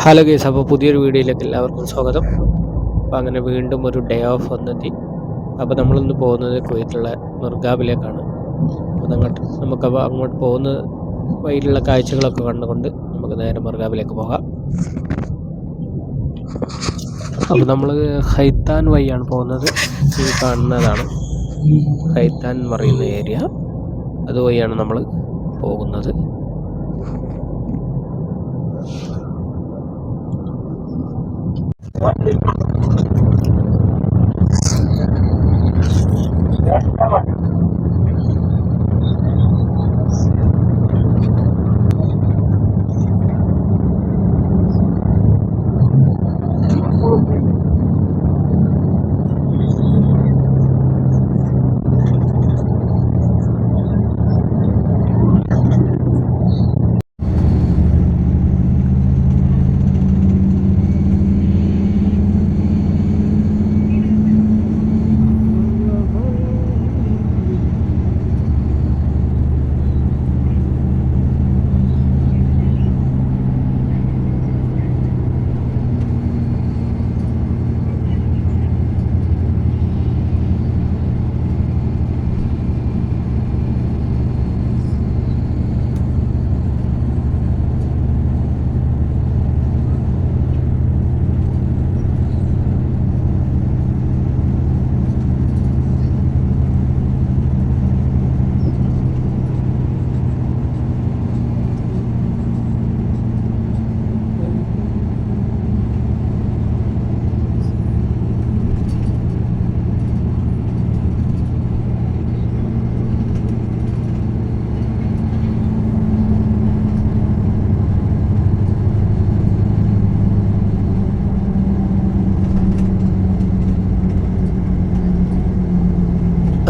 Hello guys, അപ്പോൾ പുതിയൊരു വീഡിയോയിലേക്ക് എല്ലാവർക്കും സ്വാഗതം. അപ്പോൾ അങ്ങനെ വീണ്ടും ഒരു ഡേ ഓഫ് വന്നെത്തി. അപ്പോൾ നമ്മളിന്ന് പോകുന്നത് കുവൈത്തിലുള്ള മുർഗാബിലേക്കാണ്. അപ്പോൾ നമുക്കപ്പോൾ അങ്ങോട്ട് പോകുന്ന വഴിയിലുള്ള കാഴ്ചകളൊക്കെ കണ്ടുകൊണ്ട് നമുക്ക് നേരെ മുർഗാബിലേക്ക് പോകാം. അപ്പോൾ നമ്മൾ ഹൈത്താൻ വഴിയാണ് പോകുന്നത്. ഈ കാണുന്നതാണ് ഹൈത്താൻ എന്ന് പറയുന്ന ഏരിയ. അതുവഴിയാണ് നമ്മൾ പോകുന്നത്.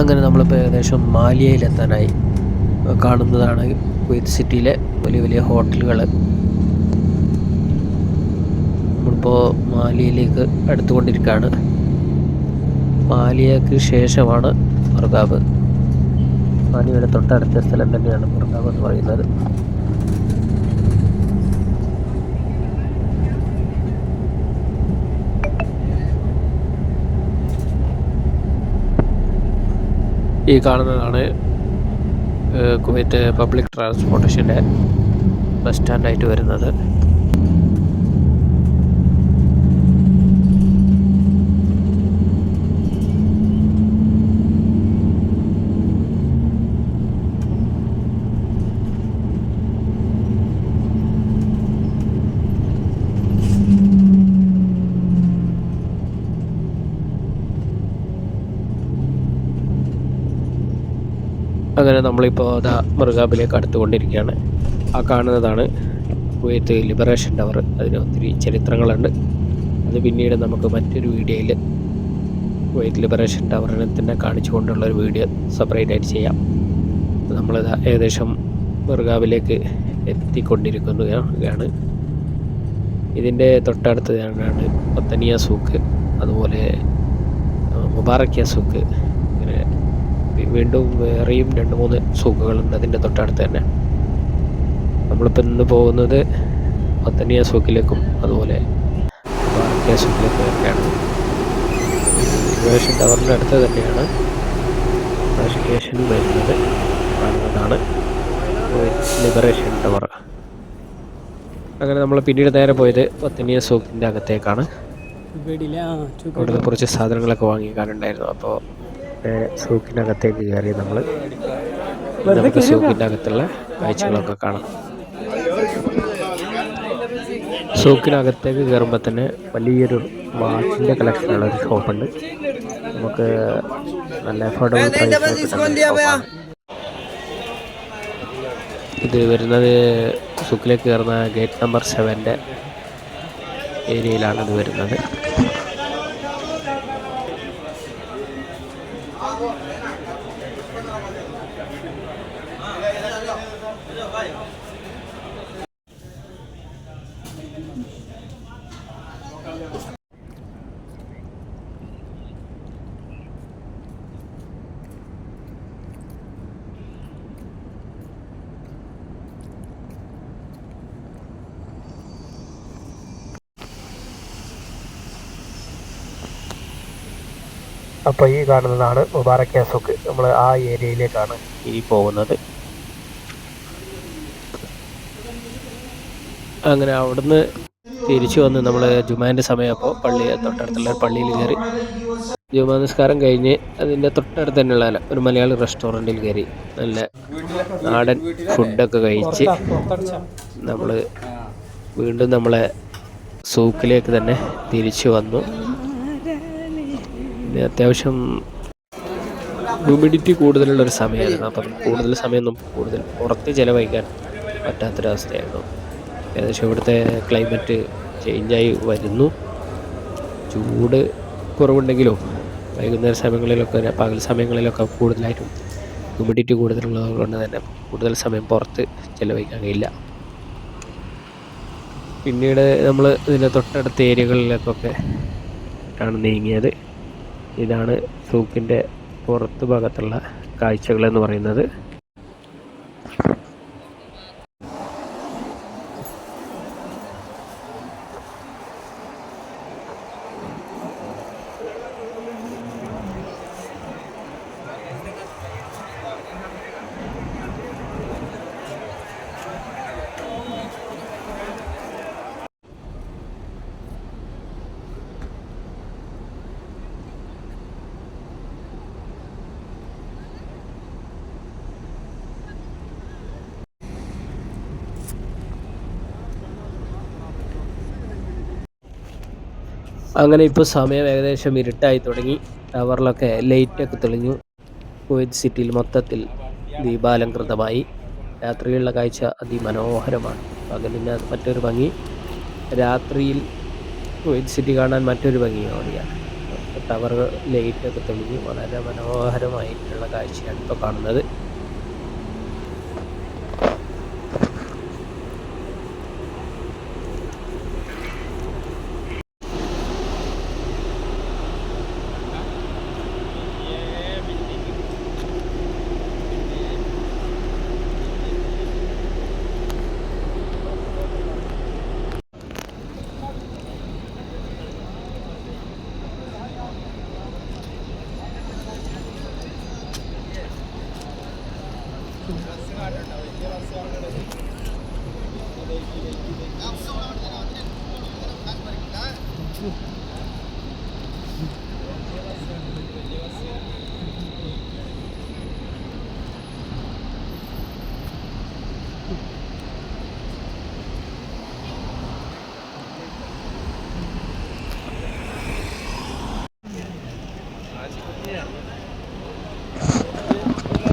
അങ്ങനെ നമ്മളിപ്പോൾ ഏകദേശം മാലിയയിലെത്താനായി. കാണുന്നതാണ് കുവൈത്ത് സിറ്റിയിലെ വലിയ വലിയ ഹോട്ടലുകൾ. നമ്മളിപ്പോൾ മാലിയയിലേക്ക് അടുത്തുകൊണ്ടിരിക്കുകയാണ്. മാലിയക്ക് ശേഷമാണ് മുർഗാബ്. മാലിയയുടെ തൊട്ടടുത്ത സ്ഥലം തന്നെയാണ് മുർഗാബ് എന്ന് പറയുന്നത്. ഈ കാണുന്നതാണ് കുവൈത്ത് പബ്ലിക് ട്രാൻസ്പോർട്ടേഷൻ്റെ ബസ് സ്റ്റാൻഡായിട്ട് വരുന്നത്. അങ്ങനെ നമ്മളിപ്പോൾ മുർഗാബിലേക്ക് അടുത്തുകൊണ്ടിരിക്കുകയാണ്. ആ കാണുന്നതാണ് കുവൈത്ത് ലിബറേഷൻ ടവർ. അതിന് ഒത്തിരി ചരിത്രങ്ങളുണ്ട്. അത് പിന്നീട് നമുക്ക് മറ്റൊരു വീഡിയോയിൽ കുവൈത്ത് ലിബറേഷൻ ടവറിനെ തന്നെ കാണിച്ചുകൊണ്ടുള്ളൊരു വീഡിയോ സെപ്പറേറ്റ് ആയിട്ട് ചെയ്യാം. നമ്മൾ ഏകദേശം മുർഗാബിലേക്ക് എത്തിക്കൊണ്ടിരിക്കുകയാണ്. ഇതിൻ്റെ തൊട്ടടുത്ത് തന്നെയാണ് ഒത്തനിയ സൂക്ക്, അതുപോലെ മുബാറക്കിയ സൂക്ക്. ഇങ്ങനെ വീണ്ടും വേറെയും 2-3 സൂക്കുകളുണ്ട് അതിൻ്റെ തൊട്ടടുത്ത് തന്നെ. നമ്മളിപ്പോൾ ഇന്ന് പോകുന്നത് ഒത്തനിയ സൂക്കിലേക്കും അതുപോലെ മുബാറക്കിയ സൂക്കിലേക്കും ഒക്കെയാണ്. ലിബറേഷൻ ടവറിൻ്റെ അടുത്ത് തന്നെയാണ് സ്റ്റേഷൻ വരുന്നത്. കാണുന്നതാണ് ലിബറേഷൻ ടവർ. അങ്ങനെ നമ്മൾ പിന്നീട് നേരെ പോയത് ഒത്തനിയ സൂക്കിൻ്റെ അകത്തേക്കാണ്. അവിടെ കുറച്ച് സാധനങ്ങളൊക്കെ വാങ്ങിക്കാനുണ്ടായിരുന്നു. അപ്പോൾ സൂക്കിനകത്തേക്ക് കയറി നമുക്ക് സൂക്കിൻ്റെ അകത്തുള്ള കാഴ്ചകളൊക്കെ കാണാം. സൂക്കിനകത്തേക്ക് കയറുമ്പോൾ തന്നെ വലിയൊരു വാച്ചിൻ്റെ കളക്ഷനുള്ള ഒരു ഷോപ്പുണ്ട്. നമുക്ക് നല്ല അഫോർഡബിൾ പ്രൈസിൽ. ഇത് വരുന്നത് സൂക്കിലേക്ക് കയറുന്ന ഗേറ്റ് നമ്പർ 7 ഏരിയയിലാണ് ഇത് വരുന്നത്. അപ്പോൾ ഈ കാണുന്നതാണ് മുബാറക് സൂക്ക്. നമ്മൾ ആ ഏരിയയിലേക്കാണ് ഈ പോകുന്നത്. അങ്ങനെ അവിടുന്ന് തിരിച്ചു വന്ന് നമ്മൾ ജുമാൻ്റെ സമയപ്പോൾ തൊട്ടടുത്തുള്ള പള്ളിയിൽ കയറി ജുമാ നിസ്കാരം കഴിഞ്ഞ് അതിൻ്റെ തൊട്ടടുത്ത് തന്നെയുള്ള ഒരു മലയാളി റെസ്റ്റോറൻറ്റിൽ കയറി നല്ല നാടൻ ഫുഡൊക്കെ കഴിച്ച് നമ്മൾ വീണ്ടും നമ്മളെ സൂക്കിലേക്ക് തന്നെ തിരിച്ചു വന്നു. പിന്നെ അത്യാവശ്യം ഹ്യൂമിഡിറ്റി കൂടുതലുള്ളൊരു സമയമായിരുന്നു. അപ്പം കൂടുതൽ സമയമൊന്നും പുറത്ത് ചിലവഴിക്കാൻ പറ്റാത്തൊരവസ്ഥയായിരുന്നു. ഏകദേശം ഇവിടുത്തെ ക്ലൈമറ്റ് ചേഞ്ചായി വരുന്നു. ചൂട് കുറവുണ്ടെങ്കിലും വൈകുന്നേര സമയങ്ങളിലൊക്കെ പകൽ സമയങ്ങളിലൊക്കെ കൂടുതലായിട്ടും ഹ്യൂമിഡിറ്റി കൂടുതലുള്ളത് കൊണ്ട് തന്നെ കൂടുതൽ സമയം പുറത്ത് ചിലവഴിക്കാൻ കഴിയില്ല. പിന്നീട് നമ്മൾ ഇതിൻ്റെ തൊട്ടടുത്ത ഏരിയകളിലേക്കൊക്കെ ആണ് നീങ്ങിയത്. ഇതാണ് സൂക്കിൻ്റെ പുറത്ത് ഭാഗത്തുള്ള കാഴ്ചകളെന്ന് പറയുന്നത്. അങ്ങനെ ഇപ്പോൾ സമയം ഏകദേശം ഇരുട്ടായി തുടങ്ങി. ടവറിലൊക്കെ ലൈറ്റൊക്കെ തെളിഞ്ഞു. കുവൈറ്റ് സിറ്റിയിൽ മൊത്തത്തിൽ ദീപാലംകൃതമായി. രാത്രിയിലുള്ള കാഴ്ച അതിമനോഹരമാണ്. പകലിന് മറ്റൊരു ഭംഗി, രാത്രിയിൽ കുവൈറ്റ് സിറ്റി കാണാൻ മറ്റൊരു ഭംഗിയോടെയാണ്. ടവർ ലൈറ്റൊക്കെ തെളിഞ്ഞു വളരെ മനോഹരമായിട്ടുള്ള കാഴ്ചയാണ് ഇപ്പോൾ കാണുന്നത്.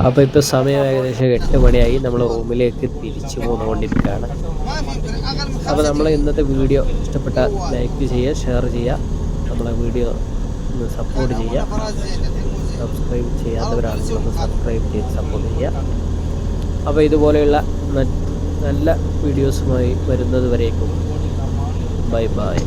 അപ്പോൾ ഇപ്പോൾ സമയം ഏകദേശം 8 മണിയായി. നമ്മൾ റൂമിലേക്ക് തിരിച്ചു പോന്നുകൊണ്ടിരിക്കുകയാണ്. അപ്പോൾ നമ്മൾ ഇന്നത്തെ വീഡിയോ ഇഷ്ടപ്പെട്ട ലൈക്ക് ചെയ്യുക, ഷെയർ ചെയ്യുക, നമ്മളെ വീഡിയോ ഒന്ന് സപ്പോർട്ട് ചെയ്യുക. സബ്സ്ക്രൈബ് ചെയ്യാത്തവരാണെങ്കിൽ ഒന്ന് സബ്സ്ക്രൈബ് ചെയ്ത് സപ്പോർട്ട് ചെയ്യുക. അപ്പോൾ ഇതുപോലെയുള്ള നല്ല വീഡിയോസുമായി വരുന്നത് വരേക്കും ബൈ ബൈ.